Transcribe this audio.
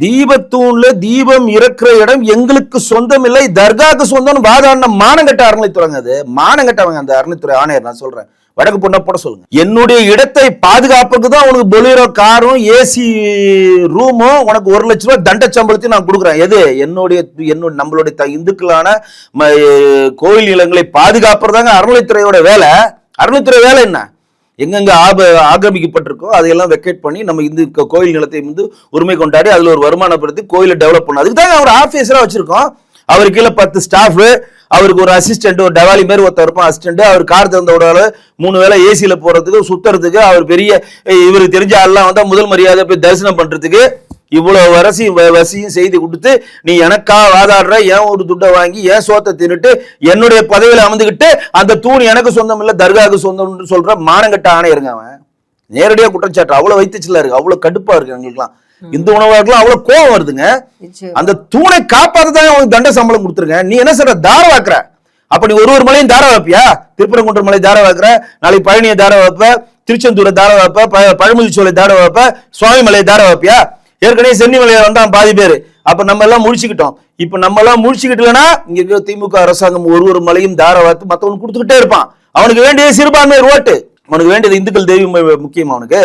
தீபத்தூண்ல தீபம் இருக்கிற இடம் எங்களுக்கு சொந்தம் இல்லை, தர்காக்கு சொந்தம் வாதாடின மானங்கட்ட அறநிலைத்துறை. அது மானங்கட்டவங்க அந்த அறநிலைத்துறை ஆணையர். நான் சொல்றேன், வடக்கு பொண்ண போட சொல்லுங்க. என்னுடைய இடத்தை பாதுகாப்புக்கு தான் உனக்கு பொலிரோ காரும் ஏசி ரூமும் உனக்கு 1 லட்சம் ரூபாய் தண்ட சம்பளத்தையும் நான் கொடுக்குறேன். எது? நம்மளுடைய இந்துக்களான கோயில் நிலங்களை பாதுகாப்புறதாங்க அறநிலைத்துறையோட வேலை. அறநிலைத்துறை வேலை என்ன? எங்கெங்க ஆக்கிரமிக்கப்பட்டிருக்கோ அதையெல்லாம் வெக்கேட் பண்ணி நம்ம இந்த கோயில் நிலத்தை வந்து உரிமை கொண்டாடி அதுல ஒரு வருமானப்படுத்தி கோயிலை டெவலப் பண்ணணும். அதுக்கு தான் அவர் ஆபீஸரா வச்சிருக்கோம். அவருக்கு கீழே 10 ஸ்டாஃப், அவருக்கு ஒரு அசிஸ்டன்ட், ஒரு டவாலி மாதிரி ஒருத்தர் இருப்பான் அசிஸ்டன்ட். அவர் கார் தந்த விட 3 வேளை ஏசியில போறதுக்கு சுத்துறதுக்கு அவர் பெரிய இவருக்கு தெரிஞ்ச ஆள்லாம் வந்தா முதல் மரியாதை போய் தரிசனம் பண்றதுக்கு இவ்வளவு வசியும் செய்து கொடுத்து நீ எனக்கா வாதாடுற, ஏன் ஒரு துட்டை வாங்கி ஏன் சோத்தை தின்னுட்டு என்னுடைய பதவியில அமர்ந்துகிட்டு அந்த தூண் எனக்கு சொந்தம் இல்ல தர்காவுக்கு சொந்தம்னு சொல்ற மானங்கட்ட ஆணையருங்க. அவன் நேரடியா குற்றச்சாட்டு அவ்வளவு வைத்துச்சுல இருக்கு, அவ்வளவு கடுப்பா இருக்கு எங்களுக்குலாம். இந்து உணவாக்கலாம் அவ்வளவு கோபம் வருதுங்க. அந்த தூணை காப்பாத்தான் அவனுக்கு தண்ட சம்பளம் கொடுத்துருங்க. நீ என்ன சொல்ற? தார வாக்குற. அப்ப நீ ஒரு மலையும் தார வைப்பியா? திருப்பரங்குன்ற மலை தார வாக்குற, நாளைக்கு பழனியை தார வைப்ப, திருச்செந்தூரை தார வைப்ப, பழமுதிர்ச்சோலை தார வைப்ப, சுவாமி மலையை தார வைப்பியா? ஏற்கனவே சென்னி மலையில வந்தான் பாதி பேரு. அப்ப நம்ம எல்லாம் முடிச்சுக்கிட்டோம். இப்ப நம்ம எல்லாம் முடிச்சுக்கிட்டலன்னா இங்க இருக்கிற திமுக அரசாங்கம் ஒரு மலையும் தார வாத்து மத்தவனுக்கு கொடுத்துக்கிட்டே இருப்பான். அவனுக்கு வேண்டிய சிறுபான்மை ஓட்டு, அவனுக்கு வேண்டியது இந்துக்கள் தெய்வம் முக்கியம் அவனுக்கு.